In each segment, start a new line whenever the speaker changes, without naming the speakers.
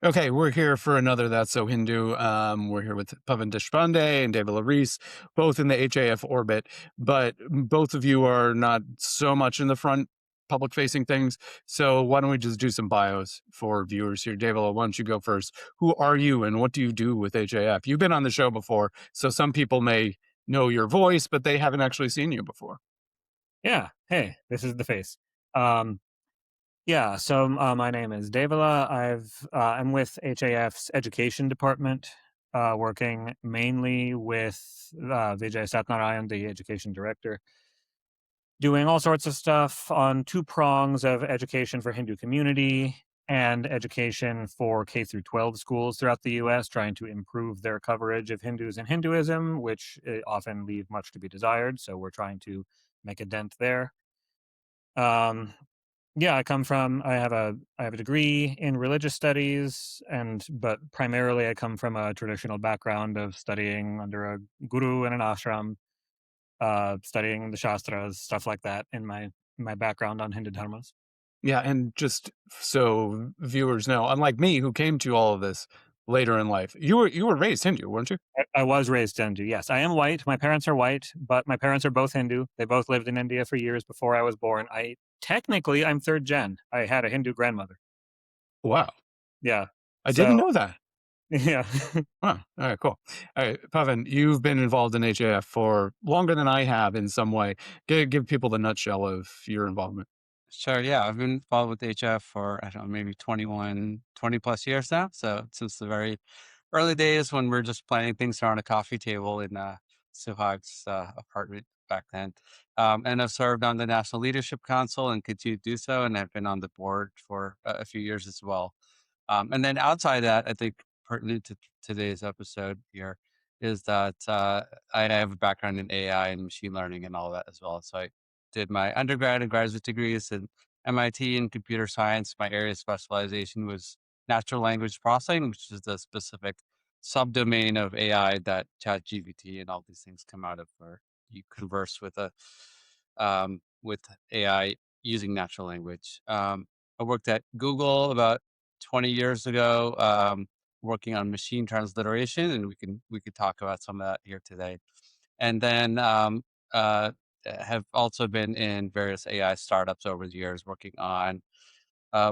Okay, we're here for another That's So Hindu. We're here with Pawan Deshpande and Devala Rees, both in the HAF orbit, but both of you are not so much in the front public facing things. So why don't we just do some bios for viewers here? Devala, why don't you go first? Who are you and what do you do with HAF? You've been on the show before, so some people may know your voice, but they haven't actually seen you before.
Yeah. Hey, this is the face. Um, yeah. So my name is Devala. I'm with HAF's education department, working mainly with Vijay Satnarayan, the education director, doing all sorts of stuff on two prongs of education for Hindu community and education for K through 12 schools throughout the U.S., trying to improve their coverage of Hindus and Hinduism, which often leave much to be desired. So we're trying to make a dent there. Um, Yeah, I have a degree in religious studies, but primarily I come from a traditional background of studying under a guru in an ashram, studying the shastras, stuff like that in my background on Hindu dharmas.
Yeah, and just so viewers know, unlike me, who came to all of this later in life, you were raised Hindu, weren't you?
I was raised Hindu. Yes, I am white. My parents are white, but my parents are both Hindu. They both lived in India for years before I was born. I'm third gen. I had a Hindu grandmother.
Wow,
Yeah.
I didn't
So
know that.
yeah.
Huh. All right, cool. All right, Pavan, you've been involved in HAF for longer than I have in some way. Give people the nutshell of your involvement.
Sure. Yeah. I've been involved with HF for, I don't know, maybe 20 plus years now. So since the very early days when we're just planning things around a coffee table in Suhag's apartment back then. And I've served on the National Leadership Council and continue to do so. And I've been on the board for a few years as well. And then outside that, I think pertinent to today's episode here is that I have a background in AI and machine learning and all that as well. So I did my undergrad and graduate degrees in MIT in computer science. My area of specialization was natural language processing, which is the specific subdomain of AI that ChatGPT and all these things come out of, where you converse with AI using natural language. I worked at Google about 20 years ago, working on machine transliteration, and we could talk about some of that here today. And then uh, have also been in various AI startups over the years, working on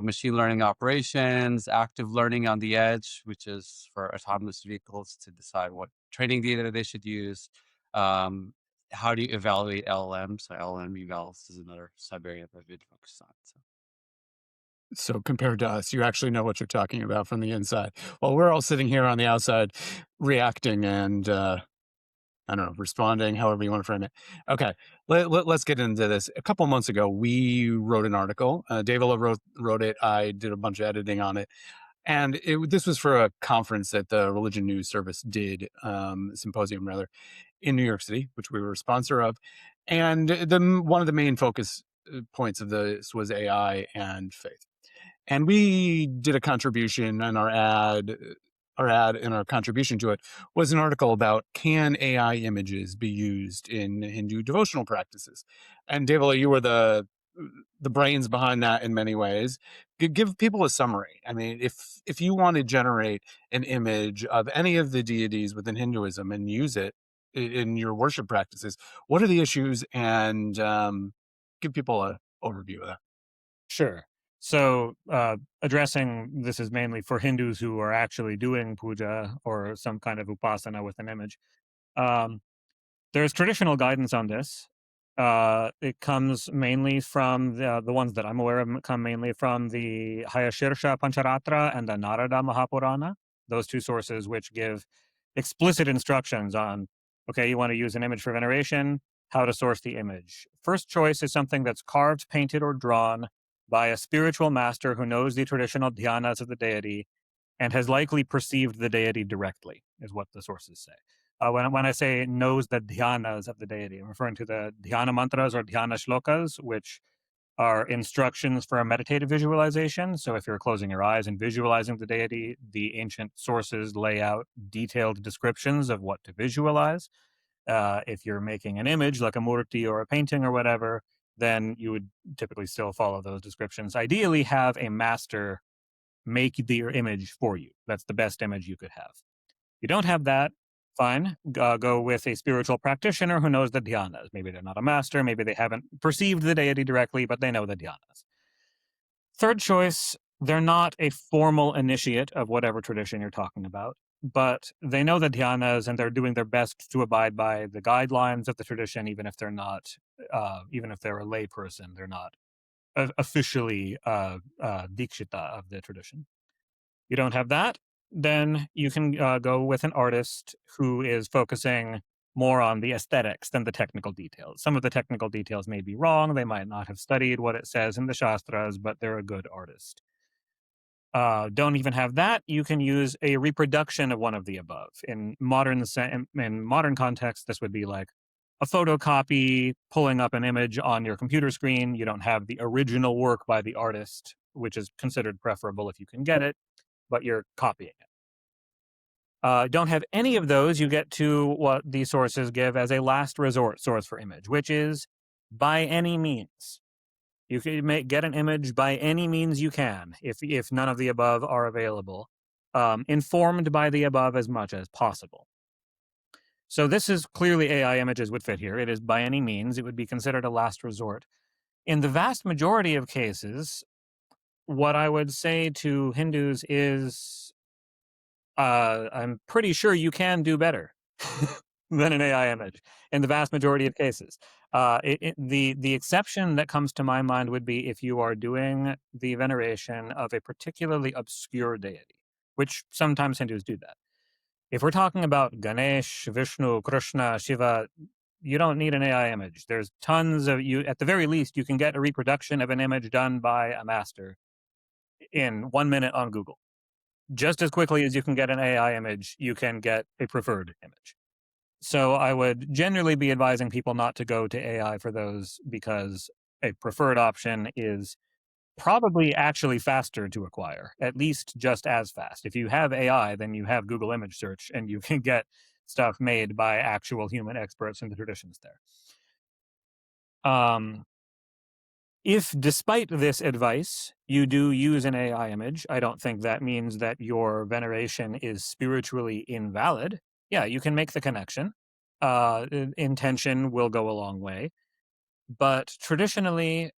machine learning operations, active learning on the edge, which is for autonomous vehicles to decide what training data they should use. Um, how do you evaluate LLMs? So LLM evals is another sub-area that I've been focused on. So.
So compared to us, you actually know what you're talking about from the inside. While we're all sitting here on the outside reacting and I don't know, responding, however you want to frame it. Okay, let's get into this. A couple months ago, we wrote an article. Davila wrote it. I did a bunch of editing on it. And this was for a conference that the Religion News Service did, symposium rather, in New York City, which we were a sponsor of. And one of the main focus points of this was AI and faith. And we did a contribution, and our ad and our contribution to it was an article about, can AI images be used in Hindu devotional practices? And Devala, you were the brains behind that in many ways. Give people a summary. I mean, if you want to generate an image of any of the deities within Hinduism and use it in your worship practices, what are the issues? And give people an overview of that.
Sure. So, addressing this is mainly for Hindus who are actually doing puja or some kind of upasana with an image. Um, there's traditional guidance on this. It comes mainly from the ones that I'm aware of come mainly from the Hayashirsha Pancharatra and the Narada Mahapurana. Those two sources, which give explicit instructions on, okay, you want to use an image for veneration, how to source the image. First choice is something that's carved, painted, or drawn by a spiritual master who knows the traditional dhyanas of the deity and has likely perceived the deity directly, is what the sources say. When I say knows the dhyanas of the deity, I'm referring to the dhyana mantras or dhyana shlokas, which are instructions for a meditative visualization. So if you're closing your eyes and visualizing the deity, the ancient sources lay out detailed descriptions of what to visualize. If you're making an image like a murti or a painting or whatever, then you would typically still follow those descriptions. Ideally, have a master make your image for you. That's the best image you could have. You don't have that, fine. Go with a spiritual practitioner who knows the dhyanas. Maybe they're not a master, maybe they haven't perceived the deity directly, but they know the dhyanas. Third choice, they're not a formal initiate of whatever tradition you're talking about, but they know the dhyanas and they're doing their best to abide by the guidelines of the tradition, even if they're not, even if they're a lay person, they're not officially dikshita of the tradition. You don't have that, then you can go with an artist who is focusing more on the aesthetics than the technical details. Some of the technical details may be wrong. They might not have studied what it says in the Shastras, but they're a good artist. Don't even have that. You can use a reproduction of one of the above. In modern context, this would be like a photocopy, pulling up an image on your computer screen. You don't have the original work by the artist, which is considered preferable if you can get it, but you're copying it. Don't have any of those, you get to what the sources give as a last resort source for image, which is by any means. You can get an image by any means you can, if none of the above are available, informed by the above as much as possible. So this is clearly AI images would fit here. It is by any means. It would be considered a last resort. In the vast majority of cases, what I would say to Hindus is, I'm pretty sure you can do better than an AI image in the vast majority of cases. The exception that comes to my mind would be if you are doing the veneration of a particularly obscure deity, which sometimes Hindus do that. If we're talking about Ganesh, Vishnu, Krishna, Shiva, you don't need an AI image. There's tons of you. At the very least, you can get a reproduction of an image done by a master in 1 minute on Google. Just as quickly as you can get an AI image, you can get a preferred image. So I would generally be advising people not to go to AI for those, because a preferred option is probably actually faster to acquire, at least just as fast. If you have AI, then you have Google image search and you can get stuff made by actual human experts in the traditions there. If despite this advice, you do use an AI image, I don't think that means that your veneration is spiritually invalid. Yeah, you can make the connection. Intention will go a long way. But traditionally,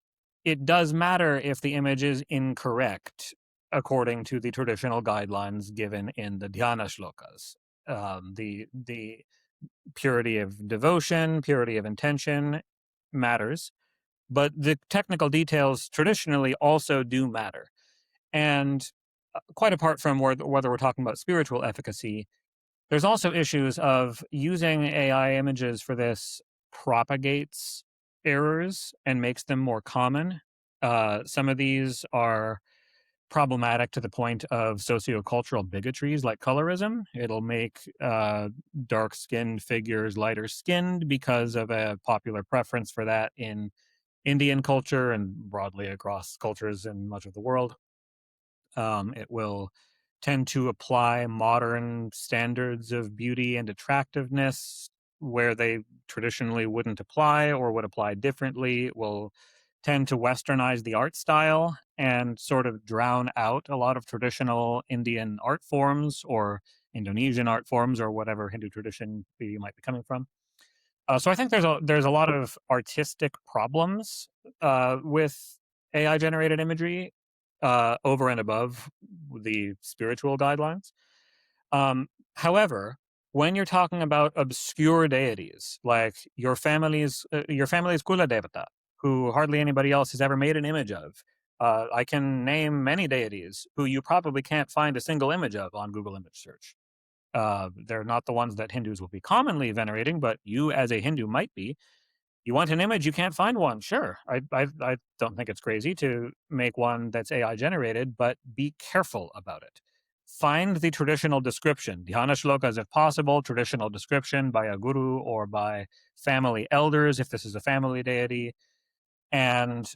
it does matter if the image is incorrect according to the traditional guidelines given in the dhyana shlokas. The purity of devotion, purity of intention matters, but the technical details traditionally also do matter. And quite apart from whether we're talking about spiritual efficacy, there's also issues of using AI images for this propagates errors and makes them more common. Some of these are problematic to the point of sociocultural bigotries like colorism. It'll make dark-skinned figures lighter skinned because of a popular preference for that in Indian culture and broadly across cultures in much of the world. It will tend to apply modern standards of beauty and attractiveness where they traditionally wouldn't apply or would apply differently. It will tend to westernize the art style and sort of drown out a lot of traditional Indian art forms or Indonesian art forms or whatever Hindu tradition you might be coming from. So I think there's a lot of artistic problems with AI generated imagery over and above the spiritual guidelines. However, when you're talking about obscure deities like your family's Kula Devata, who hardly anybody else has ever made an image of, I can name many deities who you probably can't find a single image of on Google image search. They're not the ones that Hindus will be commonly venerating, but you as a Hindu might be. You want an image, you can't find one. Sure, I don't think it's crazy to make one that's AI generated, but be careful about it. Find the traditional description, dhyana shlokas if possible, traditional description by a guru or by family elders if this is a family deity. And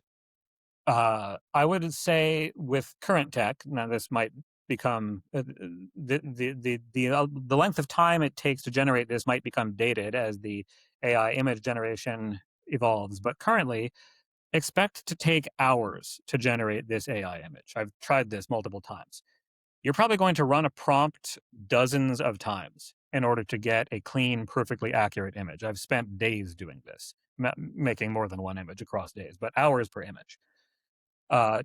I would say with current tech, now this might become the length of time it takes to generate this might become dated as the AI image generation evolves. But currently, expect to take hours to generate this AI image. I've tried this multiple times. You're probably going to run a prompt dozens of times in order to get a clean, perfectly accurate image. I've spent days doing this, making more than one image across days, but hours per image.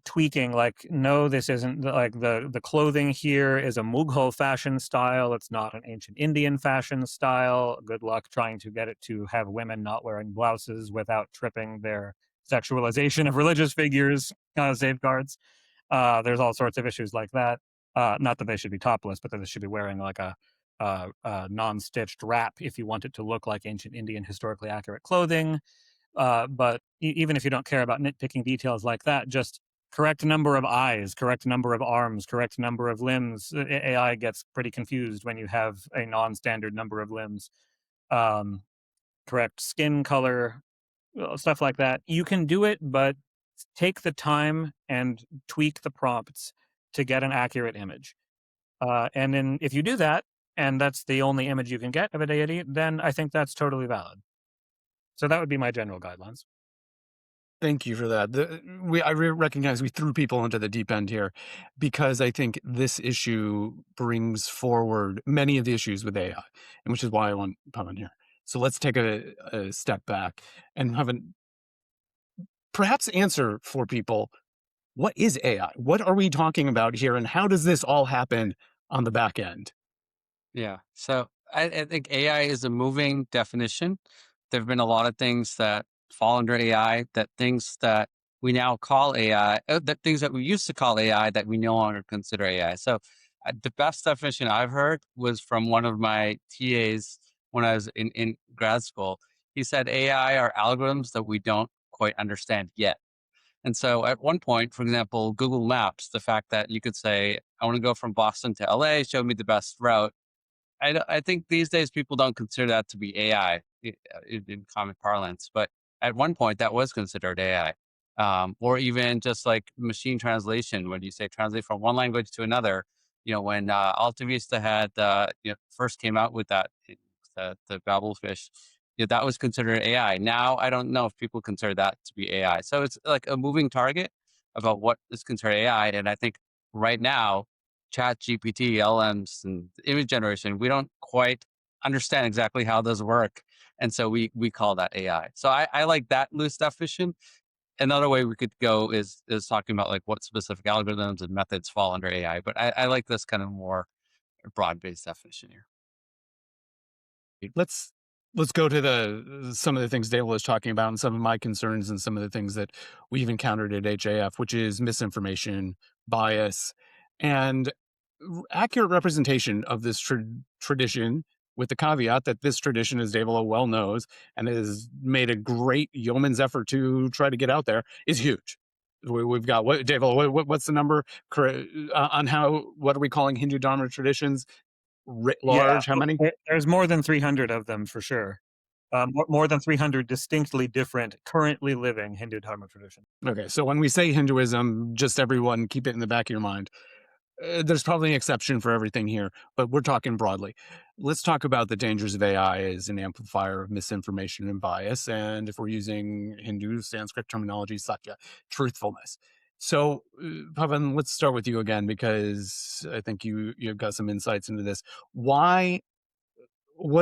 Tweaking, like, no, this isn't like the clothing here is a Mughal fashion style. It's not an ancient Indian fashion style. Good luck trying to get it to have women not wearing blouses without tripping their sexualization of religious figures safeguards. There's all sorts of issues like that. Not that they should be topless, but that they should be wearing like a non-stitched wrap if you want it to look like ancient Indian historically accurate clothing. But even if you don't care about nitpicking details like that, just correct number of eyes, correct number of arms, correct number of limbs. AI gets pretty confused when you have a non-standard number of limbs. Um, Correct skin color, stuff like that. You can do it, but take the time and tweak the prompts to get an accurate image. And then if you do that, and that's the only image you can get of a deity, then I think that's totally valid. So that would be my general guidelines.
Thank you for that. I recognize we threw people into the deep end here because I think this issue brings forward many of the issues with AI, and which is why I want Pawan here. So let's take a step back and have perhaps answer for people. What is AI? What are we talking about here, and how does this all happen on the back end?
Yeah. So I think AI is a moving definition. There have been a lot of things that fall under AI, that things that we now call AI, that things that we used to call AI that we no longer consider AI. So the best definition I've heard was from one of my TAs when I was in grad school. He said AI are algorithms that we don't quite understand yet. And so at one point, for example, Google Maps, the fact that you could say, I want to go from Boston to LA, show me the best route. I think these days people don't consider that to be AI in common parlance, but at one point that was considered AI. Or even just like machine translation, when you say translate from one language to another, when Alta Vista had, first came out with that, the Babelfish, that was considered AI. Now, I don't know if people consider that to be AI. So it's like a moving target about what is considered AI. And I think right now, Chat GPT, LMs, and image generation, we don't quite understand exactly how those work. And so we call that AI. So I like that loose definition. Another way we could go is talking about like what specific algorithms and methods fall under AI. But I like this kind of more broad-based definition here.
Let's go to some of the things Dale was talking about and some of my concerns and some of the things that we've encountered at HAF, which is misinformation, bias, and accurate representation of this tradition, with the caveat that this tradition, as Devala well knows, and has made a great yeoman's effort to try to get out there, is huge. We've got what, Devala, what's the number on what are we calling Hindu Dharma traditions writ
Yeah,
large? How many?
there's more than 300 of them for sure. More than 300 distinctly different, currently living Hindu Dharma traditions.
Okay, so when we say Hinduism, just everyone keep it in the back of your mind. There's probably an exception for everything here, but we're talking broadly. Let's talk about the dangers of AI as an amplifier of misinformation and bias, and if we're using Hindu Sanskrit terminology, satya, truthfulness. So, Pavan, let's start with you again because I think you've got some insights into this. What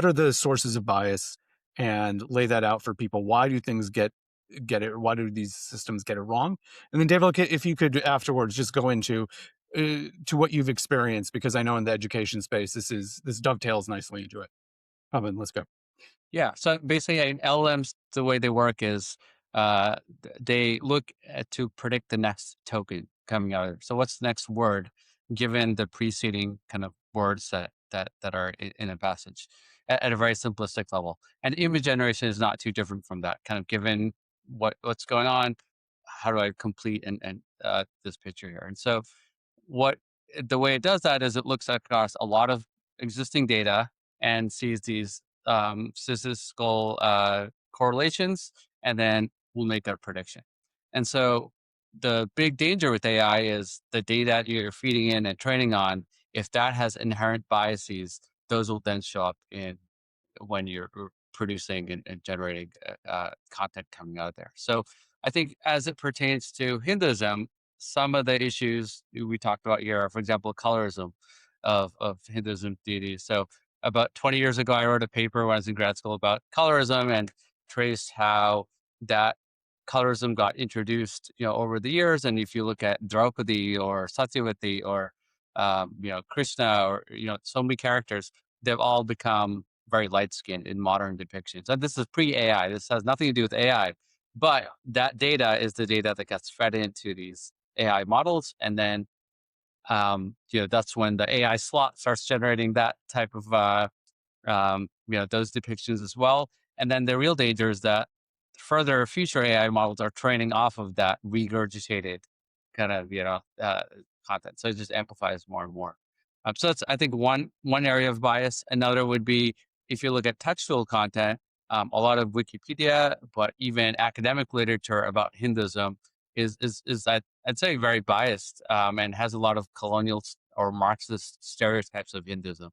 are the sources of bias, and lay that out for people? Why do things get it? Why do these systems get it wrong? And then, David, if you could afterwards just go into to what you've experienced, because I know in the education space this dovetails nicely into it. Let's go.
Yeah. So basically, in LLMs, the way they work is they look to predict the next token coming out. So what's the next word given the preceding kind of words that are in a passage at a very simplistic level. And image generation is not too different from that. Kind of given what's going on, how do I complete and this picture here? And so what the way it does that is it looks across a lot of existing data and sees these statistical correlations, and then we'll make a prediction. And so the big danger with AI is the data you're feeding in and training on. If that has inherent biases, those will then show up in when you're producing and generating content coming out of there. So I think as it pertains to Hinduism, some of the issues we talked about here are, for example, colorism of Hinduism deities. So about 20 years ago, I wrote a paper when I was in grad school about colorism and traced how that colorism got introduced, over the years. And if you look at Draupadi or Satyavati or Krishna or so many characters, they've all become very light skinned in modern depictions. And this is pre AI. This has nothing to do with AI, but that data is the data that gets fed into these AI models, and then that's when the AI slot starts generating that type of those depictions as well. And then the real danger is that further future AI models are training off of that regurgitated kind of content. So it just amplifies more and more. So that's, I think, one area of bias. Another would be if you look at textual content, a lot of Wikipedia, but even academic literature about Hinduism is I'd say very biased, and has a lot of colonial or Marxist stereotypes of Hinduism.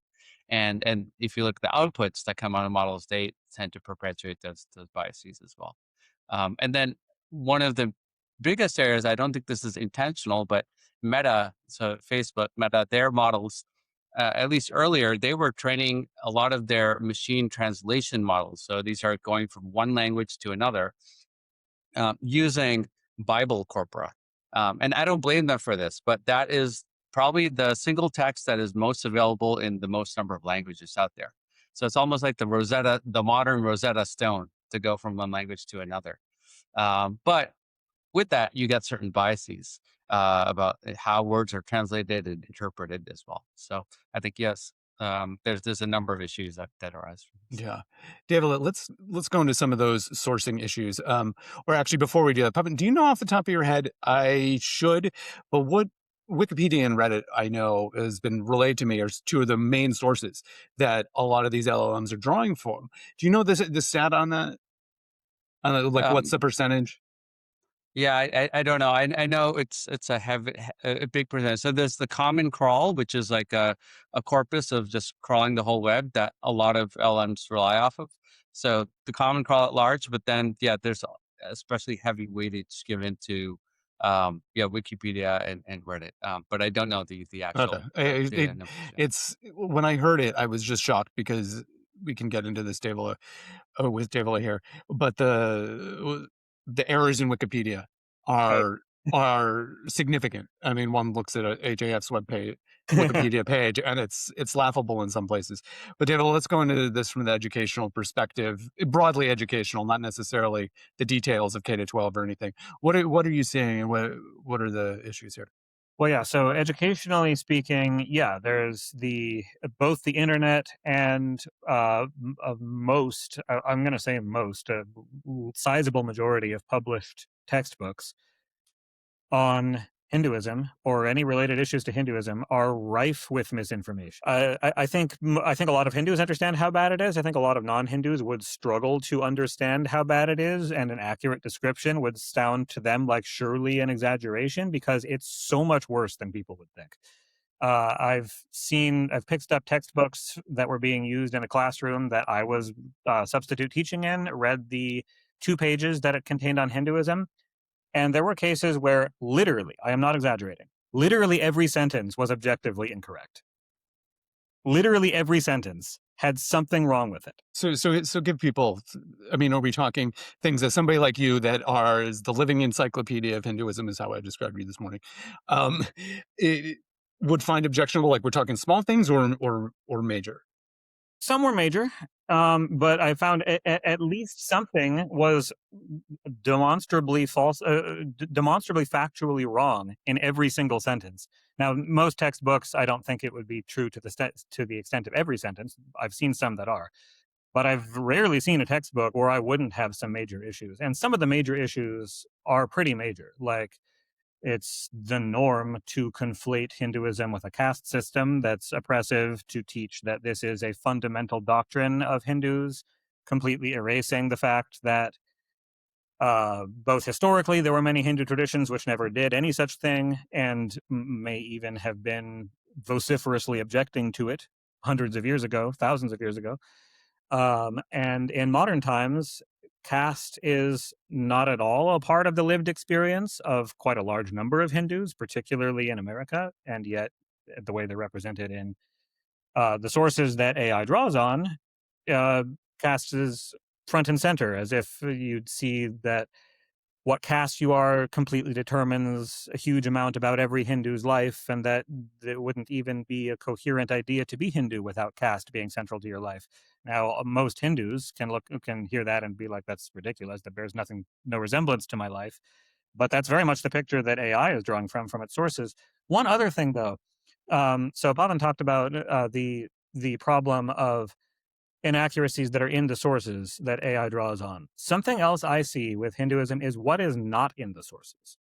And if you look at the outputs that come out of models, they tend to perpetuate those biases as well. And then one of the biggest areas, I don't think this is intentional, but Meta, so Facebook, Meta, their models, at least earlier, they were training a lot of their machine translation models. So these are going from one language to another, using Bible corpora. And I don't blame them for this, but that is probably the single text that is most available in the most number of languages out there. So it's almost like the modern Rosetta Stone to go from one language to another. But with that, you get certain biases about how words are translated and interpreted as well. So I think, yes, there's a number of issues that arise from this.
Yeah. David, let's go into some of those sourcing issues. Or actually, before we do that, Pawan, do you know off the top of your head? I should, but what Wikipedia and Reddit I know has been relayed to me are two of the main sources that a lot of these LLMs are drawing from. Do you know the stat on that? Like, what's
Um,
the percentage?
Yeah, I don't know. I know it's a big percentage. So there's the common crawl, which is like a corpus of just crawling the whole web that a lot of LMs rely off of. So the common crawl at large, but then there's especially heavy weightage given to Wikipedia and Reddit. But I don't know the
Okay.
actual data
It,
numbers. Yeah.
it's when I heard it, I was just shocked because we can get into this table with Devala here, but the errors in Wikipedia
Right.
are are significant. I mean, one looks at a HAF's Wikipedia page, and it's laughable in some places. But Devala, let's go into this from the educational perspective, broadly educational, not necessarily the details of K to 12 or anything. What are you seeing, and what are the issues here?
Well, yeah. So educationally speaking, yeah, there's both the internet and most. I'm going to say most, a sizable majority of published textbooks on Hinduism or any related issues to Hinduism are rife with misinformation. I think a lot of Hindus understand how bad it is. I think a lot of non-Hindus would struggle to understand how bad it is, and an accurate description would sound to them like surely an exaggeration because it's so much worse than people would think. I've picked up textbooks that were being used in a classroom that I was substitute teaching in, read the 2 pages that it contained on Hinduism, and there were cases where literally, I am not exaggerating, literally every sentence was objectively incorrect. Literally every sentence had something wrong with it.
So give people. I mean, are we talking things that somebody like you that is the living encyclopedia of Hinduism is how I described you this morning, um, it, would find objectionable? Like we're talking small things or major.
Some were major, but I found at least something was demonstrably false, demonstrably factually wrong in every single sentence. Now, most textbooks, I don't think it would be true to the extent of every sentence. I've seen some that are, but I've rarely seen a textbook where I wouldn't have some major issues. And some of the major issues are pretty major, like it's the norm to conflate Hinduism with a caste system that's oppressive, to teach that this is a fundamental doctrine of Hindus, completely erasing the fact that both historically there were many Hindu traditions which never did any such thing and may even have been vociferously objecting to it hundreds of years ago, thousands of years ago. And in modern times, caste is not at all a part of the lived experience of quite a large number of Hindus, particularly in America, and yet the way they're represented in the sources that AI draws on, uh, caste is front and center, as if you'd see that what caste you are completely determines a huge amount about every Hindu's life, and that it wouldn't even be a coherent idea to be Hindu without caste being central to your life. Now, most Hindus can hear that and be like, "That's ridiculous. That bears no resemblance to my life." But that's very much the picture that AI is drawing from its sources. One other thing, though, so Pavan talked about the problem of inaccuracies that are in the sources that AI draws on. Something else I see with Hinduism is what is not in the sources.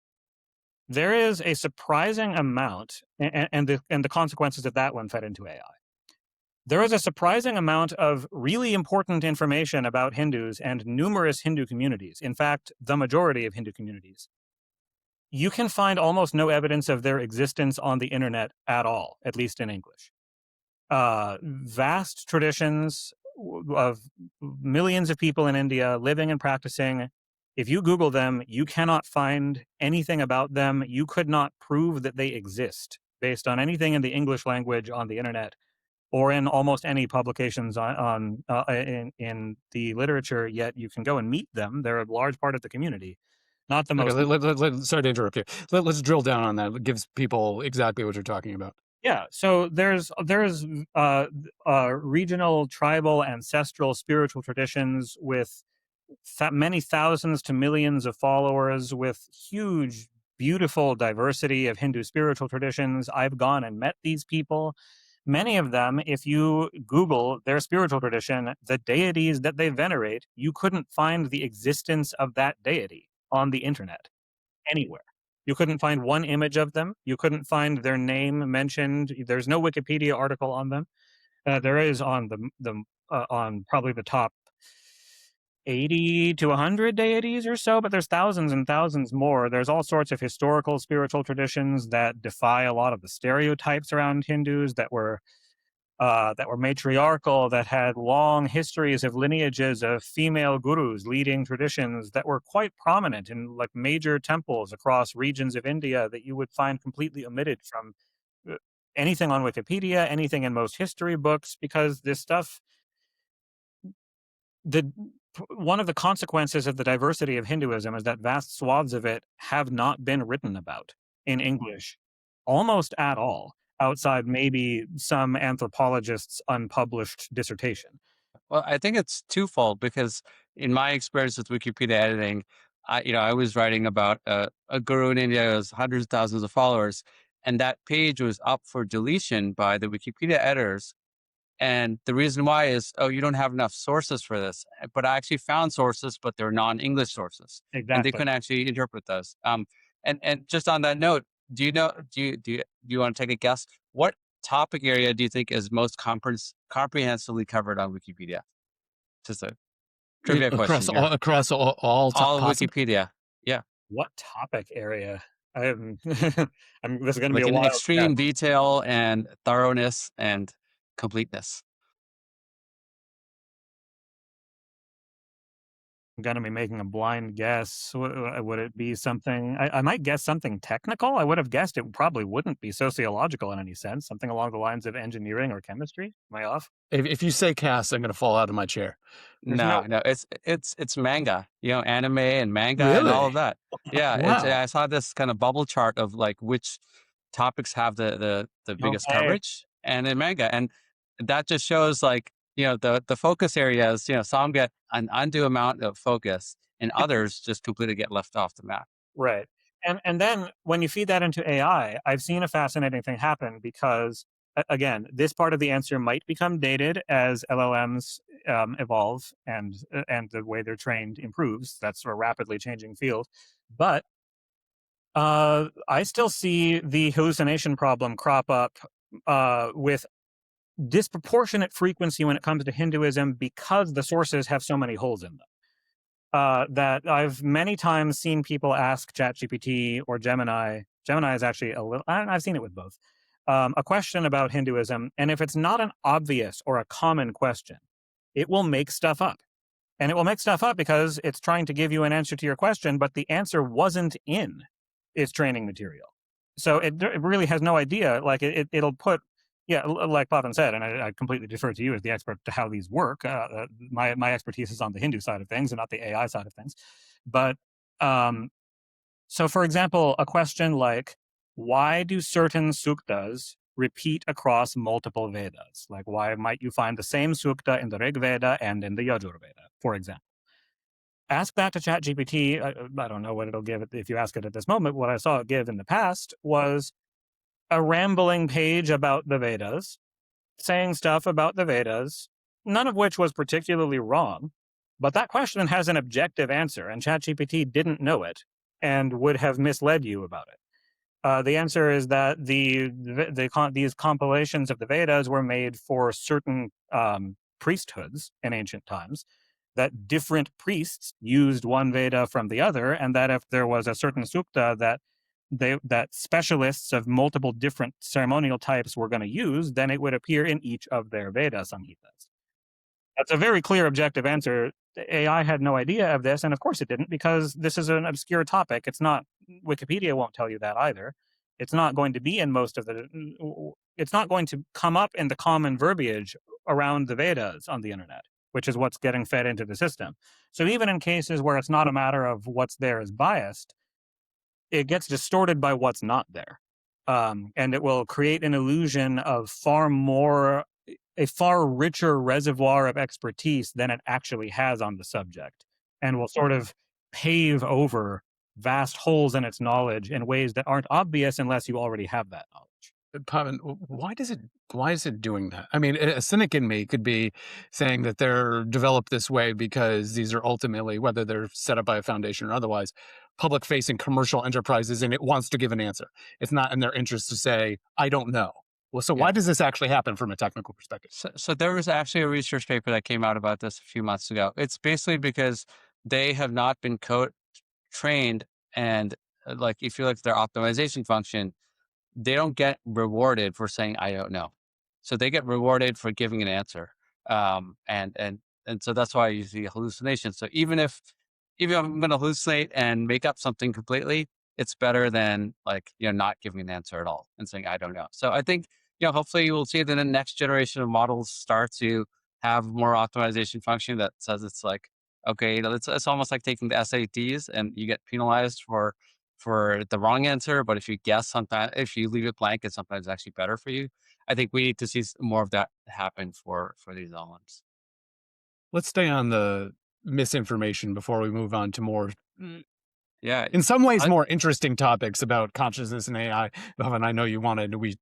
There is a surprising amount, and the consequences of that one fed into AI. There is a surprising amount of really important information about Hindus and numerous Hindu communities. In fact, the majority of Hindu communities. You can find almost no evidence of their existence on the internet at all, at least in English. Vast traditions of millions of people in India living and practicing. If you Google them, you cannot find anything about them. You could not prove that they exist based on anything in the English language on the internet or in almost any publications in the literature. Yet you can go and meet them. They're a large part of the community. Not the
Okay,
most.
sorry to interrupt you. Let's drill down on that. It gives people exactly what you're talking about.
Yeah, so there's regional, tribal, ancestral, spiritual traditions with many thousands to millions of followers, with huge, beautiful diversity of Hindu spiritual traditions. I've gone and met these people. Many of them, if you Google their spiritual tradition, the deities that they venerate, you couldn't find the existence of that deity on the internet anywhere. You couldn't find one image of them. You couldn't find their name mentioned. There's no Wikipedia article on them. There is on on probably the top 80 to 100 deities or so, but there's thousands and thousands more. There's all sorts of historical spiritual traditions that defy a lot of the stereotypes around Hindus that were matriarchal, that had long histories of lineages of female gurus leading traditions that were quite prominent in like major temples across regions of India that you would find completely omitted from uh, anything on Wikipedia, anything in most history books, because this stuff, the one of the consequences of the diversity of Hinduism is that vast swaths of it have not been written about in English almost at all, outside maybe some anthropologist's unpublished dissertation.
Well, I think it's twofold because in my experience with Wikipedia editing, I was writing about a guru in India who has hundreds of thousands of followers, and that page was up for deletion by the Wikipedia editors. And the reason why is, oh, you don't have enough sources for this. But I actually found sources, but they're non-English sources, and they
Exactly.
couldn't actually interpret those. And just on that note, do you know? Do you want to take a guess? What topic area do you think is most comprehensively covered on Wikipedia? Just a trivia question here.
Across all
All of
possible.
Wikipedia. Yeah.
What topic area? I'm, this is going to be
Like
a
in
wild guess.
extreme detail and thoroughness and completeness.
I'm going to be making a blind guess. Would it be something? I might guess something technical. I would have guessed it probably wouldn't be sociological in any sense. Something along the lines of engineering or chemistry. Am I off?
If you say cast, I'm going to fall out of my chair.
There's no.
No, it's manga, anime and manga and all
Really?
of that. Yeah,
Wow.
I saw this kind of bubble chart of like which topics have the biggest
Okay.
coverage and in manga. And that just shows like, the focus areas, some get an undue amount of focus and others just completely get left off the map.
Right. And then when you feed that into AI, I've seen a fascinating thing happen because again, this part of the answer might become dated as LLMs evolve and the way they're trained improves. That's a rapidly changing field, but I still see the hallucination problem crop up with disproportionate frequency when it comes to Hinduism because the sources have so many holes in them. That I've many times seen people ask ChatGPT or Gemini. Gemini is actually a little, I've seen it with both, a question about Hinduism. And if it's not an obvious or a common question, it will make stuff up. And it will make stuff up because it's trying to give you an answer to your question, but the answer wasn't in its training material. So it really has no idea. Like it'll put, yeah, like Pavan said, and I completely defer to you as the expert to how these work. My expertise is on the Hindu side of things and not the AI side of things. But so, for example, a question like, why do certain suktas repeat across multiple Vedas? Like, why might you find the same sukta in the Rig Veda and in the Yajur Veda, for example? Ask that to ChatGPT. I don't know what it'll give if you ask it at this moment. What I saw it give in the past was a rambling page about the Vedas, saying stuff about the Vedas, none of which was particularly wrong. But that question has an objective answer, and ChatGPT didn't know it and would have misled you about it. The answer is that these compilations of the Vedas were made for certain priesthoods in ancient times, that different priests used one Veda from the other, and that if there was a certain sukta that specialists of multiple different ceremonial types were going to use, then it would appear in each of their Veda Samhitas. That's a very clear, objective answer. The AI had no idea of this, and of course it didn't, because this is an obscure topic. It's not, Wikipedia won't tell you that either. It's not going to be in most of the, it's not going to come up in the common verbiage around the Vedas on the internet, which is what's getting fed into the system. So even in cases where it's not a matter of what's there is biased, it gets distorted by what's not there. And it will create an illusion of a far richer reservoir of expertise than it actually has on the subject, and will sort of pave over vast holes in its knowledge in ways that aren't obvious unless you already have that knowledge.
Pavan, why is it doing that? I mean, a cynic in me could be saying that they're developed this way because these are ultimately, whether they're set up by a foundation or otherwise, public-facing commercial enterprises, and it wants to give an answer. It's not in their interest to say, I don't know. Well, so why does this actually happen from a technical perspective?
So there was actually a research paper that came out about this a few months ago. It's basically because they have not been code trained, and like if you look at their optimization function, they don't get rewarded for saying I don't know. So they get rewarded for giving an answer. And so that's why you see hallucination. So even if I'm going to hallucinate and make up something completely, it's better than like not giving an answer at all and saying I don't know. So I think hopefully we'll see that the next generation of models start to have more optimization function that says it's like, okay, it's almost like taking the SATs and you get penalized for the wrong answer, but if you guess, sometimes if you leave it blank, it's sometimes actually better for you. I think we need to see more of that happen for these elements.
Let's stay on the misinformation before we move on to more,
Yeah,
in some ways, more interesting topics about consciousness and AI. Pavan, I know you wanted, we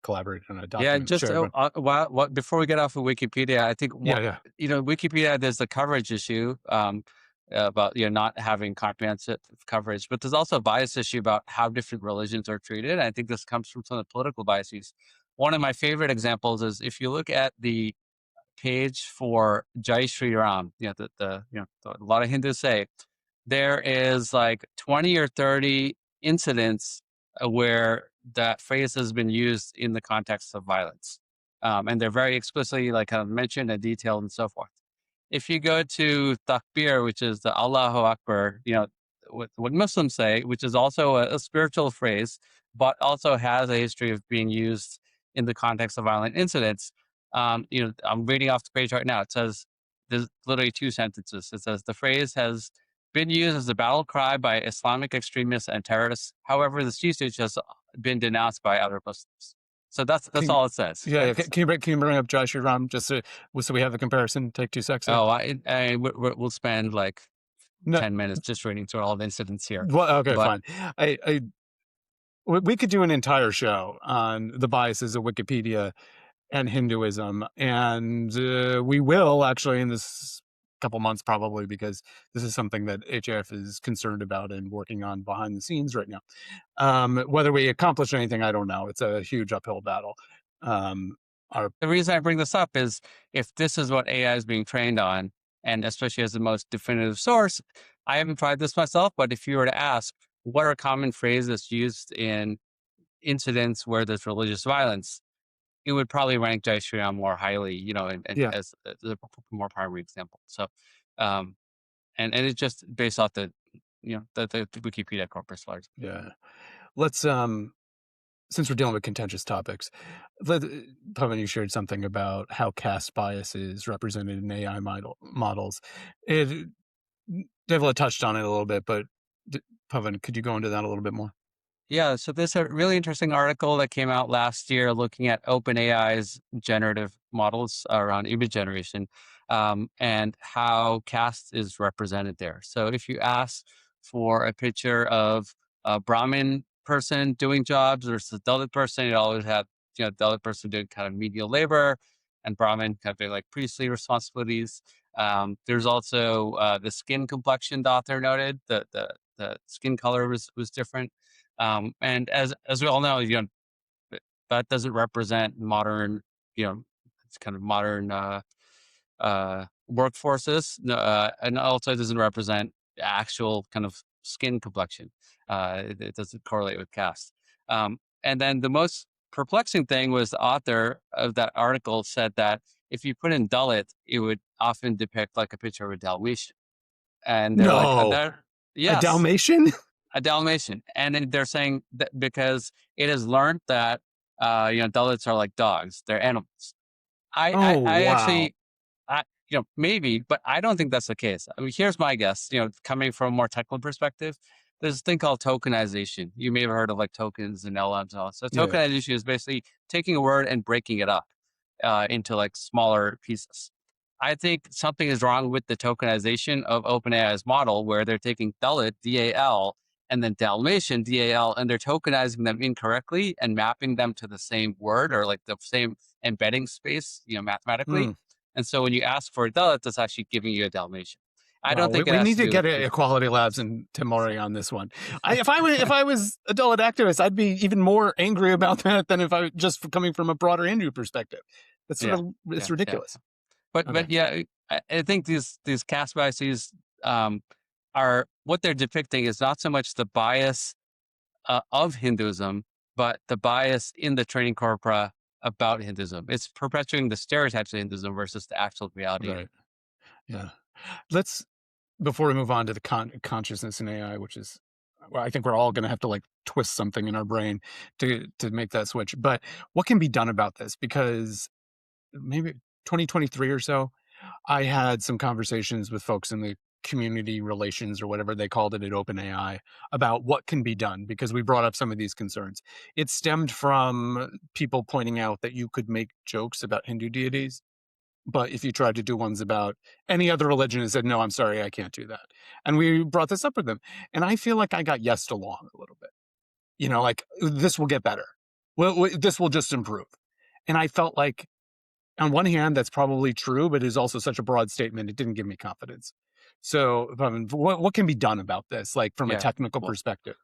collaborated on a
yeah.
document.
Just
Sure, but
what before we get off of Wikipedia, I think
yeah.
Wikipedia, there's the coverage issue about not having comprehensive coverage, but there's also a bias issue about how different religions are treated. I think this comes from some of the political biases. One of my favorite examples is if you look at the page for Jai Sri Ram, a lot of Hindus say there is like 20 or 30 incidents where that phrase has been used in the context of violence. And they're very explicitly like kind of mentioned and detailed and so forth. If you go to Takbir, which is the Allahu Akbar, what Muslims say, which is also a spiritual phrase, but also has a history of being used in the context of violent incidents. I'm reading off the page right now. It says, there's literally two sentences. It says, the phrase has been used as a battle cry by Islamic extremists and terrorists. However, this usage has been denounced by other Muslims. So that's all it says.
Yeah. Can you bring up Jai Sri Ram just so we have a comparison? Take 2 seconds.
We'll spend like 10 minutes just reading through all the incidents here.
Well, okay, fine. We could do an entire show on the biases of Wikipedia and Hinduism, and we will actually in this couple months probably, because this is something that HF is concerned about and working on behind the scenes right now. Whether we accomplish anything, I don't know. It's a huge uphill battle.
The reason I bring this up is if this is what AI is being trained on, and especially as the most definitive source, I haven't tried this myself, but if you were to ask, what are common phrases used in incidents where there's religious violence? it would probably rank Jai Shriram more highly, and
Yeah.
as a more primary example. So, um, and it's just based off the Wikipedia corpus largely.
Yeah. Let's since we're dealing with contentious topics, Pavan, you shared something about how caste bias is represented in AI models. It Devala touched on it a little bit, but Pavan, could you go into that a little bit more?
Yeah, so there's a really interesting article that came out last year looking at OpenAI's generative models around image generation, and how caste is represented there. So if you ask for a picture of a Brahmin person doing jobs versus a Dalit person, you always have Dalit person doing kind of menial labor, and Brahmin kind of doing like priestly responsibilities. There's also the skin complexion the author noted. The skin color was different, and as we all know, that doesn't represent modern, it's kind of modern workforces, and also doesn't represent actual kind of skin complexion. It doesn't correlate with caste. And then the most perplexing thing was the author of that article said that if you put in Dalit, it would often depict like a picture of a Dalmatian, and they're like,
No, a
yes,
Dalmatian.
a Dalmatian, and then they're saying that because it has learned that Dalits are like dogs, they're animals. I I,
Oh
I
wow.
actually maybe, but I don't think that's the case. I mean, here's my guess. Coming from a more technical perspective, there's a thing called tokenization. You may have heard of like tokens and LLMs and all. So
Yeah.
tokenization is basically taking a word and breaking it up into like smaller pieces. I think something is wrong with the tokenization of OpenAI's model, where they're taking Dalit, DAL, and then Dalmatian, DAL, and they're tokenizing them incorrectly and mapping them to the same word or like the same embedding space, mathematically.
Hmm.
And so when you ask for a Dalit, that's actually giving you a Dalmatian. I don't
Wow,
think it
we
has
need
to
to
do with
get Equality Labs and Timori on this one. If I was a Dalit activist, I'd be even more angry about that than if I just coming from a broader Hindu perspective. That's sort
yeah,
of it's
yeah, yeah.
ridiculous. Okay.
But yeah, I think these caste biases um, are what they're depicting is not so much the bias of Hinduism, but the bias in the training corpora about Hinduism. It's perpetuating the stereotypes of Hinduism versus the actual reality of
Right.
it.
Yeah. Let's before we move on to the consciousness in AI, which is, well, I think we're all going to have to like twist something in our brain to make that switch. But what can be done about this? Because maybe 2023 or so, I had some conversations with folks in the community relations or whatever they called it at OpenAI about what can be done because we brought up some of these concerns. It stemmed from people pointing out that you could make jokes about Hindu deities, but if you tried to do ones about any other religion, it said, no, I'm sorry, I can't do that. And we brought this up with them. And I feel like I got yesed along a little bit, like this will get better. Well, this will just improve. And I felt like on one hand, that's probably true, but it is also such a broad statement. It didn't give me confidence. So, what can be done about this, like from a
Yeah.
technical
Well,
perspective?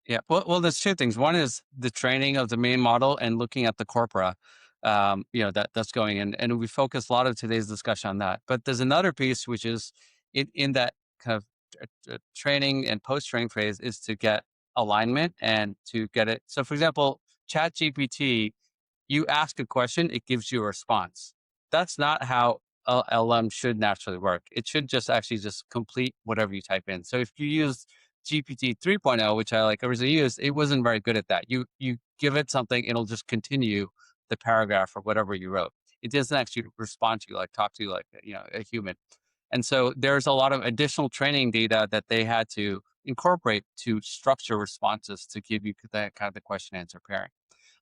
yeah. Well, there's two things. One is the training of the main model and looking at the corpora, that's going in. And we focus a lot of today's discussion on that. But there's another piece, which is in that kind of training and post-training phase is to get alignment and to get it. So for example, ChatGPT, you ask a question, it gives you a response. That's not how LM should naturally work. It should just actually just complete whatever you type in. So if you use GPT 3.0, which I like originally used, it wasn't very good at that. You give it something, it'll just continue the paragraph or whatever you wrote. It doesn't actually respond to you, like talk to you like a human. And so there's a lot of additional training data that they had to incorporate to structure responses to give you that kind of the question answer pairing.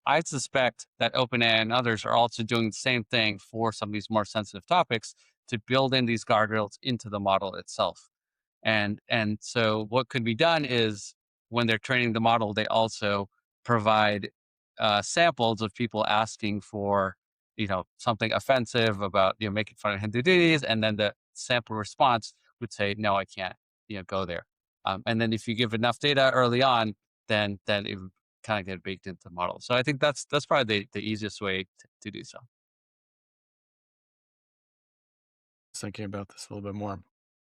I suspect that OpenAI and others are also doing the same thing for some of these more sensitive topics to build in these guardrails into the model itself. And so what could be done is when they're training the model, they also provide samples of people asking for something offensive about making fun of Hindu deities, and then the sample response would say, "No, I can't go there." And then if you give enough data early on, then it would kind of get baked into the model. So I think that's probably the easiest way to do so.
Thinking about this a little bit more,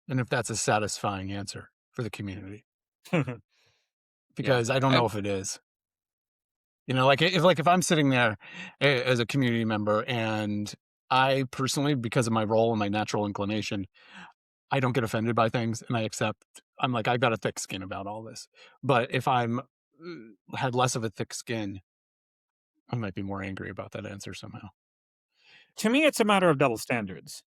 and if that's a satisfying answer for the community,
Yeah.
because I don't know if it is. You know, if I'm sitting there as a community member and I personally, because of my role and my natural inclination, I don't get offended by things and I accept. I'm like, I've got a thick skin about all this. But if I'm had less of a thick skin, I might be more angry about that answer somehow.
To me, it's a matter of double standards.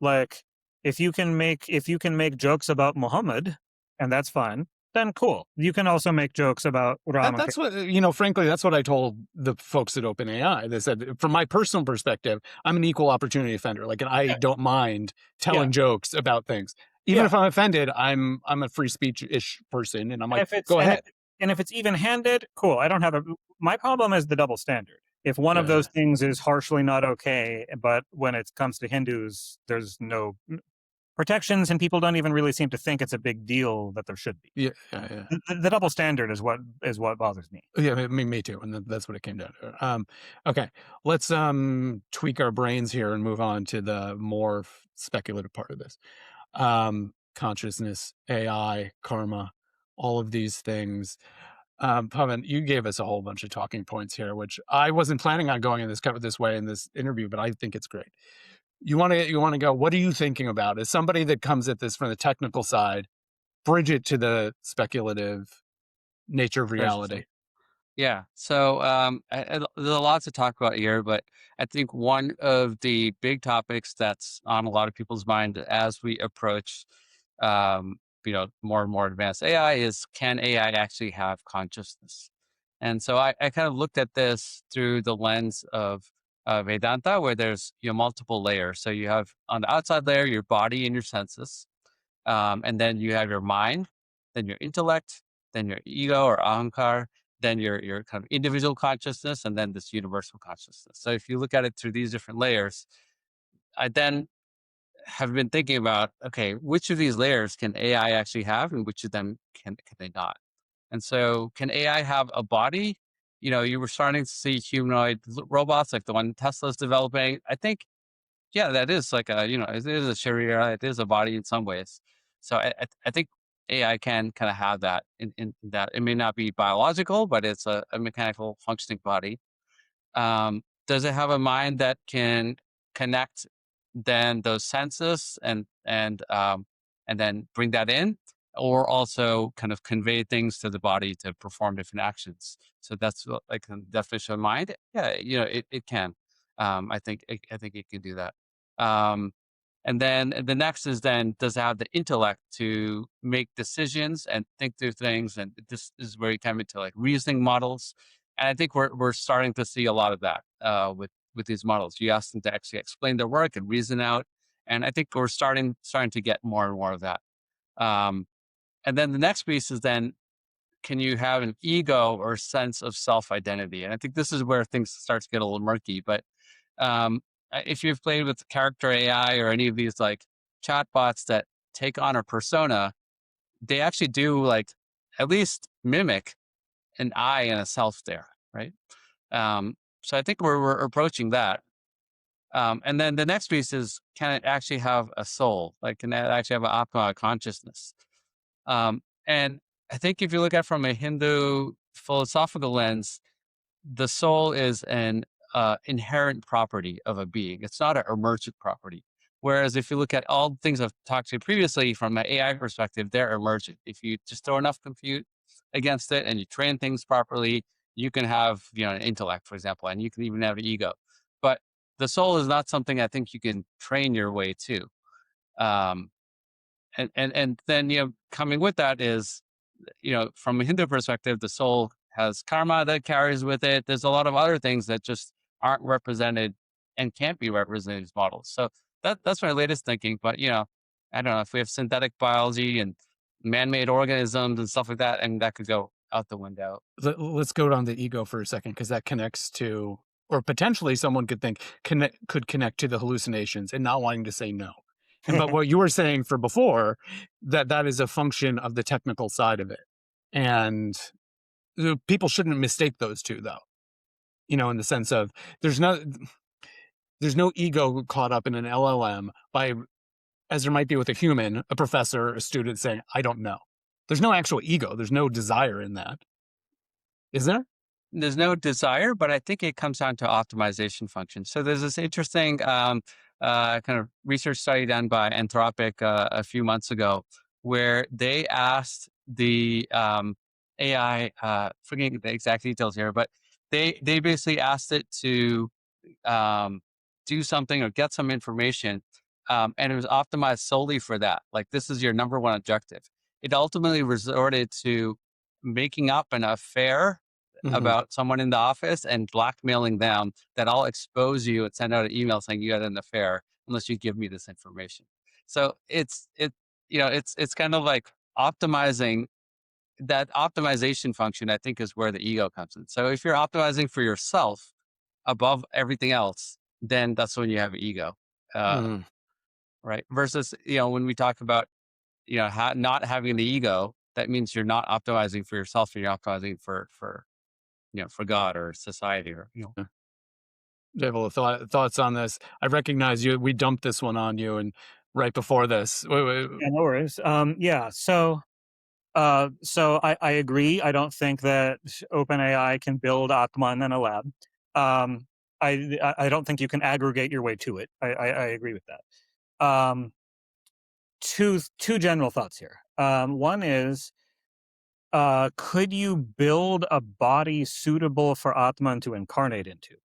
Like, if you can make jokes about Muhammad, and that's fine, then cool. You can also make jokes about
That,
Ram.
that's what, frankly, that's what I told the folks at OpenAI. They said, from my personal perspective, I'm an equal opportunity offender. Like, and I
Yeah,
don't mind
yeah,
telling jokes about things. Even
yeah.
if I'm offended, I'm a free speech-ish person. And I'm
And
like,
if it's
go ahead.
and if it's even-handed, cool. I don't have a My problem is the double standard. If one of
Yeah.
those things is harshly not okay, but when it comes to Hindus, there's no protections, and people don't even really seem to think it's a big deal that there should be.
Yeah. Yeah. Yeah.
The double standard is what bothers me.
Yeah, me too, and that's what it came down to. Okay, let's tweak our brains here and move on to the more speculative part of this. Consciousness, AI, karma, all of these things. Pavan, you gave us a whole bunch of talking points here, which I wasn't planning on going in this way in this interview, but I think it's great. You want to go. What are you thinking about as somebody that comes at this from the technical side? Bridge it to the speculative nature of reality.
Interesting. Yeah. So there's a lot to talk about here, but I think one of the big topics that's on a lot of people's mind as we approach, more and more advanced AI is, can AI actually have consciousness? And so I kind of looked at this through the lens of Vedanta, where there's multiple layers. So you have on the outside layer your body and your senses, and then you have your mind, then your intellect, then your ego or ahankar, then your kind of individual consciousness, and then this universal consciousness. So if you look at it through these different layers, I then have been thinking about, okay, which of these layers can AI actually have, and which of them can they not? And so, can AI have a body? You were starting to see humanoid robots like the one Tesla's developing. I think, yeah, that is like it is a Sharia, it is a body in some ways. So I think AI can kind of have that in that it may not be biological, but it's a mechanical functioning body. Does it have a mind that can connect then those senses and then bring that in, or also kind of convey things to the body to perform different actions? So that's like the definition of mind. Yeah, it can. I think it can do that. Um, and then the next is, then does it have the intellect to make decisions and think through things? And this is where you come into like reasoning models. And I think we're starting to see a lot of that with these models. You ask them to actually explain their work and reason out, and I think we're starting to get more and more of that. Um, and then the next piece is, then can you have an ego or sense of self identity? And I think this is where things start to get a little murky. But if you've played with character AI or any of these like chatbots that take on a persona, they actually do like at least mimic an I and a self there, right? So I think we're approaching that. And then the next piece is, can it actually have a soul? Like, can it actually have an Atma, a consciousness? And I think if you look at it from a Hindu philosophical lens, the soul is an inherent property of a being. It's not an emergent property. Whereas if you look at all the things I've talked to previously from an AI perspective, they're emergent. If you just throw enough compute against it and you train things properly, you can have an intellect, for example, and you can even have an ego. But the soul is not something I think you can train your way to. Um, and then coming with that is, from a Hindu perspective, the soul has karma that carries with it. There's a lot of other things that just aren't represented and can't be represented in these models. So that's my latest thinking. But I don't know if we have synthetic biology and man-made organisms and stuff like that, and that could go out the window.
Let's go down the ego for a second, because that connects to, or potentially someone could think could connect to the hallucinations and not wanting to say no. But what you were saying for before, that is a function of the technical side of it, and people shouldn't mistake those two, though. In the sense of there's no ego caught up in an LLM as there might be with a human, a professor, a student saying, "I don't know." There's no actual ego. There's no desire in that. Is there?
there's no desire, but I think it comes down to optimization function. So there's this interesting kind of research study done by Anthropic a few months ago, where they asked the AI, forgetting the exact details here, but they basically asked it to um, do something or get some information, and it was optimized solely for that. Like, this is your number one objective. It ultimately resorted to making up an affair
Mhm.
about someone in the office and blackmailing them that I'll expose you and send out an email saying you had an affair unless you give me this information. So it's kind of like optimizing. That optimization function, I think, is where the ego comes in. So if you're optimizing for yourself above everything else, then that's when you have ego, uh,
Mhm.
right? Versus, when we talk about, not having the ego, that means you're not optimizing for yourself, and you're optimizing for God or society, or
Yeah. Devala, thoughts on this? I recognize you. We dumped this one on you, and right before this,
Yeah, no worries. Yeah, so I agree. I don't think that OpenAI can build Atman in a lab. Um, I don't think you can aggregate your way to it. I agree with that. Two general thoughts here. One is, could you build a body suitable for Atman to incarnate into?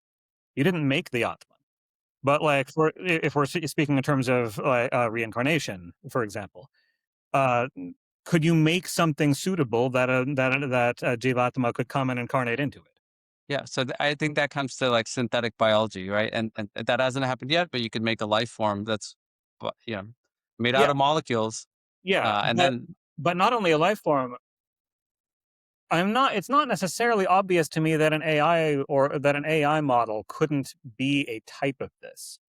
You didn't make the Atman, but like, if we're speaking in terms of like reincarnation, for example, uh, could you make something suitable that Jivatma could come and incarnate into it?
yeah. So I think that comes to like synthetic biology, right? And that hasn't happened yet, but you could make a life form that's, made out
Yeah,
of molecules,
yeah,
and then
but not only a life form. I'm not. It's not necessarily obvious to me that an AI or that an AI model couldn't be a type of this.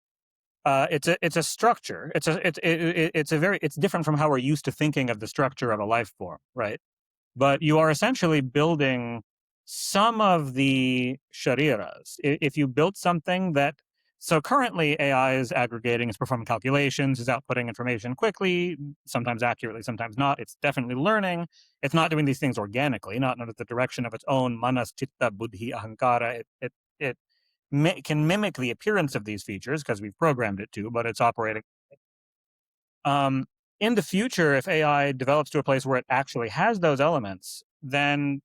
It's a structure. It's different from how we're used to thinking of the structure of a life form, right? But you are essentially building some of the shariras. If you built something that, so currently AI is aggregating, is performing calculations, is outputting information quickly, sometimes accurately, sometimes not. It's definitely learning. It's not doing these things organically, not under the direction of its own manas, chitta, buddhi, ahankara. It can mimic the appearance of these features because we've programmed it to, but it's operating. Um, in the future, if AI develops to a place where it actually has those elements, then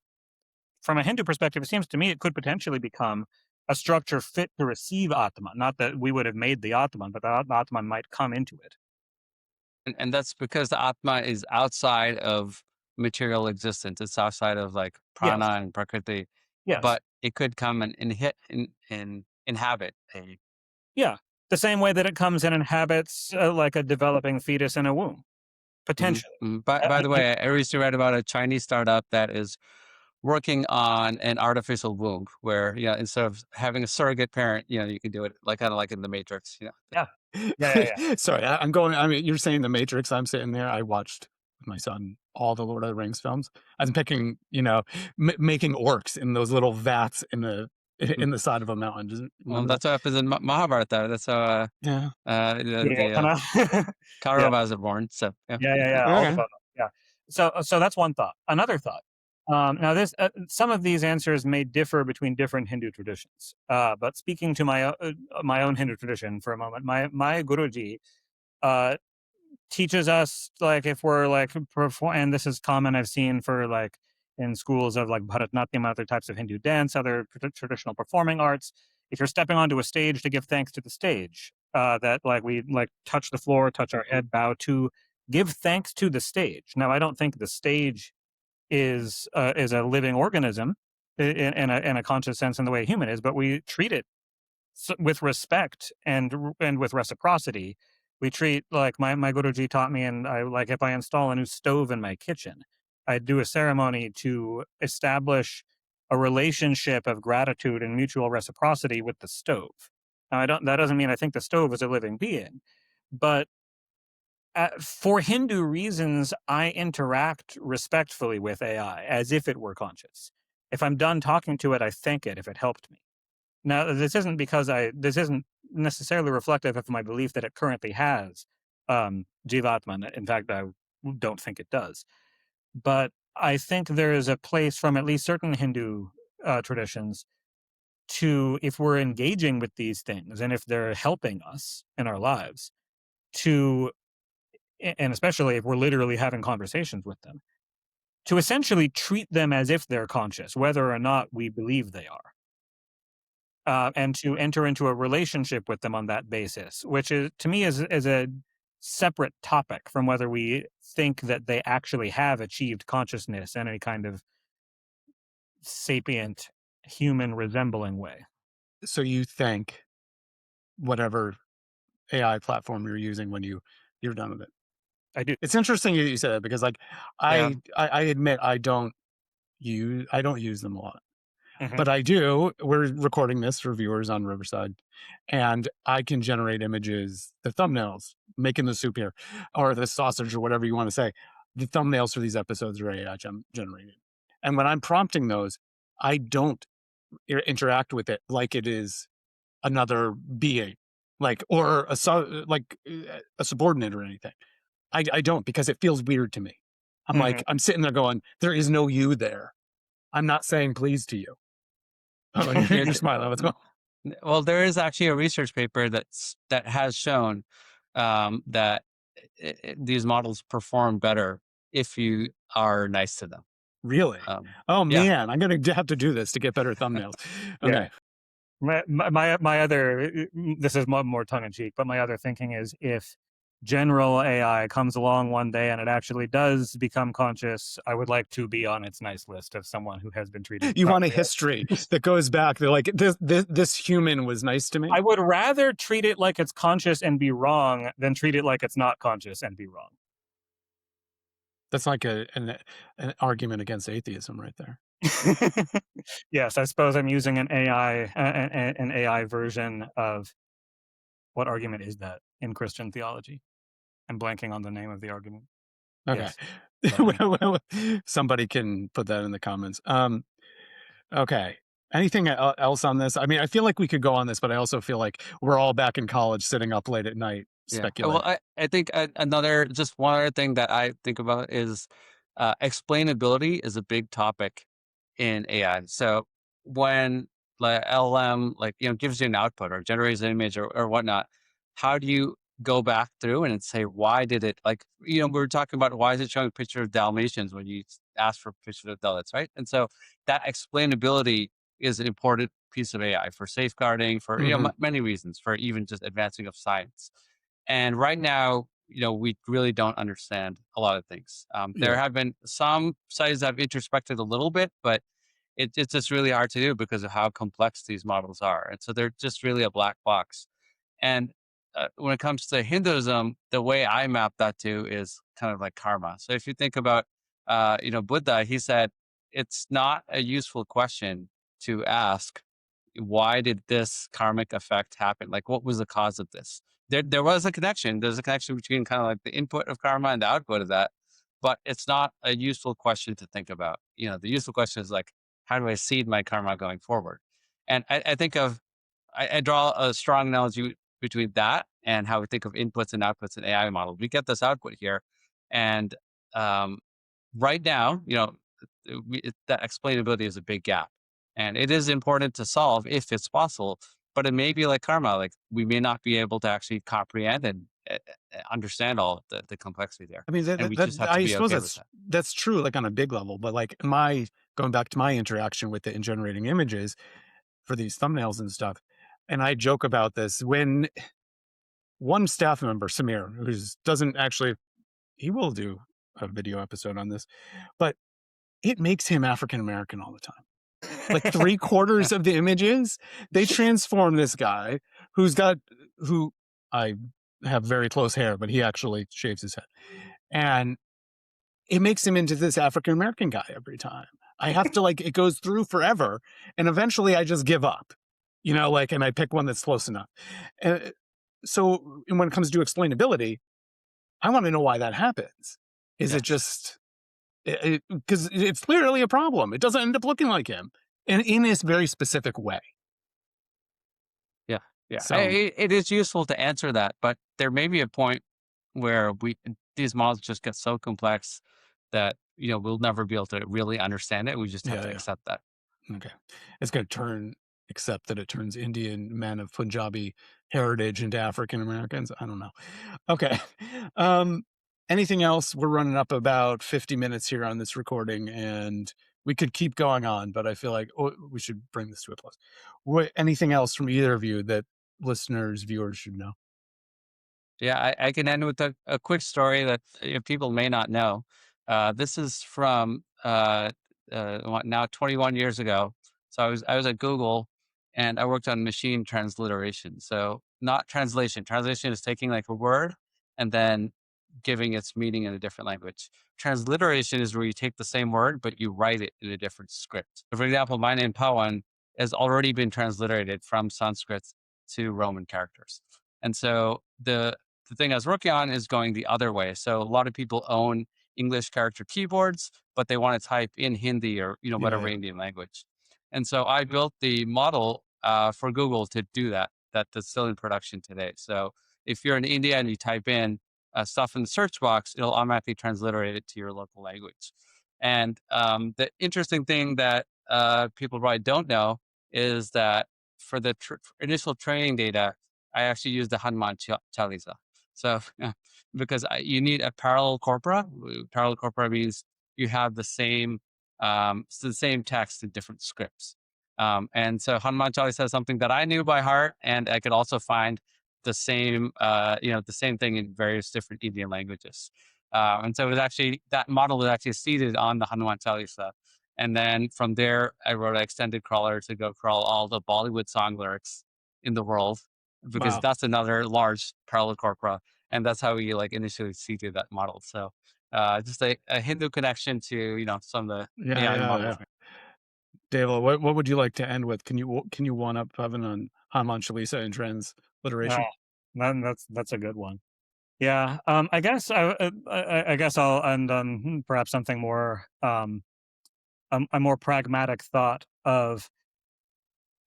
from a Hindu perspective, it seems to me it could potentially become a structure fit to receive Atman. Not that we would have made the Atman, but the Atman might come into it.
and that's because the Atma is outside of material existence. It's outside of like
Yes.
prana and prakriti,
Yes.
but it could come and hit and inhabit a.
Yeah. The same way that it comes and inhabits like a developing fetus in a womb,
Mhm,
potentially.
mhm. By the way, I recently read about a Chinese startup that is working on an artificial womb where, instead of having a surrogate parent, you can do it like kind of like in the Matrix.
Yeah. Yeah. Yeah. Yeah.
Sorry, I'm going. I mean, you're saying The Matrix. I'm sitting there. I watched with my son all the Lord of the Rings films. I'm picking, making orcs in those little vats in the
Mm.
in the side of a mountain. Does it
Well,
remember that?
that's what happens in Mahabharata. That's how
Yeah.
the
Yeah. Yeah.
Kauravas are born. So yeah.
Yeah, yeah, yeah. All the
Okay.
photos. Yeah. So that's one thought. Another thought. Now, this some of these answers may differ between different Hindu traditions. But speaking to my own Hindu tradition for a moment, my Guruji uh, teaches us, like, if we're like perform, and this is common, I've seen for like in schools of like Bharatanatyam, other types of Hindu dance, other traditional performing arts. If you're stepping onto a stage to give thanks to the stage, that like we like touch the floor, touch our head, bow to give thanks to the stage. Now, I don't think the stage is a living organism in a conscious sense in the way a human is, but we treat it with respect and with reciprocity. We treat, like, my Guruji taught me, and I, like, if I install a new stove in my kitchen, I do a ceremony to establish a relationship of gratitude and mutual reciprocity with the stove. Now, I don't. That doesn't mean I think the stove is a living being, but for Hindu reasons, I interact respectfully with AI as if it were conscious. If I'm done talking to it, I thank it if it helped me. Now, this isn't necessarily reflective of my belief that it currently has Jivatman. In fact, I don't think it does. But I think there is a place from at least certain Hindu traditions to, if we're engaging with these things and if they're helping us in our lives, to, and especially if we're literally having conversations with them, to essentially treat them as if they're conscious, whether or not we believe they are. And to enter into a relationship with them on that basis, which is, to me, is a separate topic from whether we think that they actually have achieved consciousness in any kind of sapient human resembling way.
So you think whatever AI platform you're using when you're done with it.
I do.
It's interesting you said that because like
Yeah.
I admit I don't use them a lot.
Hmm.
But I do. We're recording this for viewers on Riverside, and I can generate images, the thumbnails, making the soup here, or the sausage, or whatever you want to say. The thumbnails for these episodes are AI generated. And when I'm prompting those, I don't interact with it like it is another being, like, or a subordinate or anything. I don't, because it feels weird to me. I'm
Hmm.
like, I'm sitting there going, there is no you there. I'm not saying please to you. Oh,
Yeah,
you're smiling. What's going
well, there is actually a research paper that has shown that these models perform better if you are nice to them.
Really?
Um,
Oh,
yeah,
man, I'm gonna have to do this to get better thumbnails.
Yeah.
Okay.
My other, this is more tongue in cheek, but my other thinking is, if general AI comes along one day and it actually does become conscious, I would like to be on its nice list of someone who has been treated
You want a
properly.
history that goes back. They're like, this human was nice to me.
I would rather treat it like it's conscious and be wrong than treat it like it's not conscious and be wrong.
That's like an argument against atheism right there.
Yes, I suppose I'm using an an AI version of, what argument is that in Christian theology? I'm blanking on the name of the argument.
Okay.
Yes. But
Somebody can put that in the comments. Okay. Anything else on this? I mean, I feel like we could go on this, but I also feel like we're all back in college sitting up late at night
yeah. Well,
speculating.
I think just one other thing that I think about is explainability is a big topic in AI. So when like LLM gives you an output or generates an image or whatnot, how do you go back through and say why did it we were talking about why is it showing a picture of Dalmatians when you ask for pictures of Dalits, right? And so that explainability is an important piece of AI for safeguarding, for
Hmm.
many reasons, for even just advancing of science. And right now, we really don't understand a lot of things. There
Yeah.
have been some studies that have introspected a little bit, but it's just really hard to do because of how complex these models are. And so they're just really a black box. And when it comes to Hinduism, the way I map that to is kind of like karma. So if you think about, Buddha, he said it's not a useful question to ask, why did this karmic effect happen? Like, what was the cause of this? There was a connection. There's a connection between kind of like the input of karma and the output of that, but it's not a useful question to think about. The useful question is like, how do I seed my karma going forward? And I think of, I draw a strong analogy between that and how we think of inputs and outputs in AI models. We get this output here, and um, right now, that explainability is a big gap, and it is important to solve if it's possible. But it may be like karma, like we may not be able to actually comprehend and understand all of the complexity there,
I mean,
and we just have to
I
be
suppose
okay with that.
that's true, like on a big level. But like going back to my interaction with it and generating images for these thumbnails and stuff, and I joke about this when one staff member, Samir, who doesn't actually, he will do a video episode on this, but it makes him African American all the time. Like three quarters of the images, they transform this guy who I have very close hair, but he actually shaves his head. And it makes him into this African American guy every time. I have to it goes through forever. And eventually I just give up, and I pick one that's close enough. And so and when it comes to explainability, I want to know why that happens. Is it
Yes.
just because it's clearly a problem? It doesn't end up looking like him, and in this very specific way.
Yeah, yeah.
So
It is useful to answer that, but there may be a point where these models just get so complex that we'll never be able to really understand it. We just have
yeah,
to
yeah.
accept that.
Okay. It's going to turn, except that it turns Indian men of Punjabi heritage into African Americans. I don't know. Okay. Um, anything else? We're running up about 50 minutes here on this recording, and we could keep going on, but I feel like we should bring this to a close. Anything else from either of you that listeners, viewers should know?
Yeah, I can end with a quick story that people may not know. This is from now 21 years ago. So I was at Google, and I worked on machine transliteration. So not translation. Translation is taking like a word and then giving its meaning in a different language. Transliteration is where you take the same word but you write it in a different script. So for example, my name Pawan has already been transliterated from Sanskrit to Roman characters. And so the thing I was working on is going the other way. So a lot of people own English character keyboards, but they want to type in Hindi or
Yeah,
whatever
yeah.
Indian language. And so I built the model for Google to do that. That's still in production today. So if you're in India and you type in stuff in the search box, it'll automatically transliterate it to your local language. And the interesting thing that people probably don't know is that for the initial training data, I actually used the Hanuman Chalisa. So, because you need a parallel corpora. Parallel corpora means you have the same text in different scripts. And so Hanuman Chalisa is something that I knew by heart, and I could also find the same thing in various different Indian languages. And so it was actually that model was actually seeded on the Hanuman Chalisa. And then from there, I wrote an extended crawler to go crawl all the Bollywood song lyrics in the world, because
Wow.
that's another large parallel corpora, and that's how we like initially seeded that model. So just a Hindu connection to some of the
Yeah,
AI
yeah,
models.
yeah. Dave, what would you like to end with? Can you one up Pavan on Hanuman Chalisa and
Ah,
transliteration?
that's a good one. Yeah, I guess I'll end on perhaps something more a more pragmatic thought of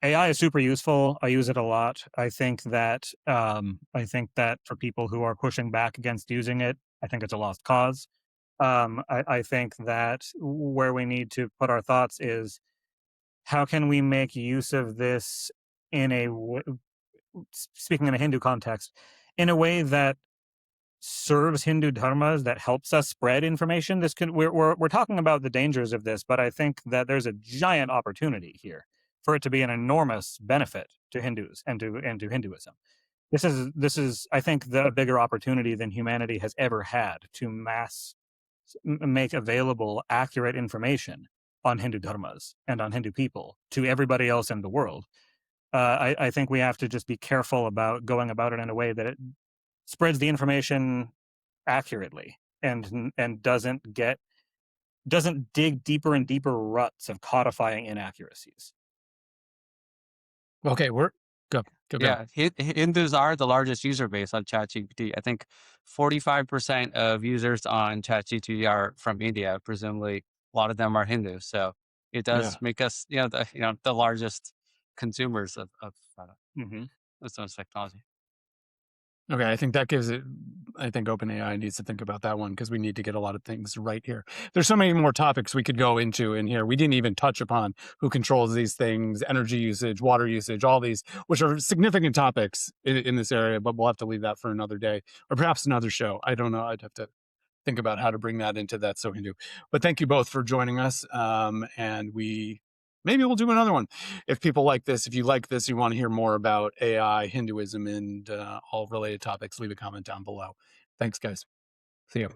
AI is super useful. I use it a lot. I think that for people who are pushing back against using it, I think it's a lost cause. I think that where we need to put our thoughts is how can we make use of this in speaking in a Hindu context, in a way that serves Hindu dharmas, that helps us spread information. We're talking about the dangers of this, but I think that there's a giant opportunity here for it to be an enormous benefit to Hindus and to Hinduism. This is I think the bigger opportunity than humanity has ever had to make available accurate information on Hindu dharmas and on Hindu people to everybody else in the world. I think we have to just be careful about going about it in a way that it spreads the information accurately and doesn't dig deeper and deeper ruts of codifying inaccuracies.
Okay, we're go.
Yeah, Hindus are the largest user base on ChatGPT. I think 45% of users on ChatGPT are from India. Presumably, a lot of them are Hindu. So it does
Yeah.
make us, the largest consumers of
Hmm.
this sort of technology.
Okay, I think that gives it. I think OpenAI needs to think about that one because we need to get a lot of things right here. There's so many more topics we could go into in here. We didn't even touch upon who controls these things, energy usage, water usage, all these, which are significant topics in this area, but we'll have to leave that for another day or perhaps another show. I don't know. I'd have to think about how to bring that into that so Hindu. But thank you both for joining us. And maybe we'll do another one if people like this. If you like this, you want to hear more about AI, Hinduism, and all related topics, leave a comment down below. Thanks, guys. See you.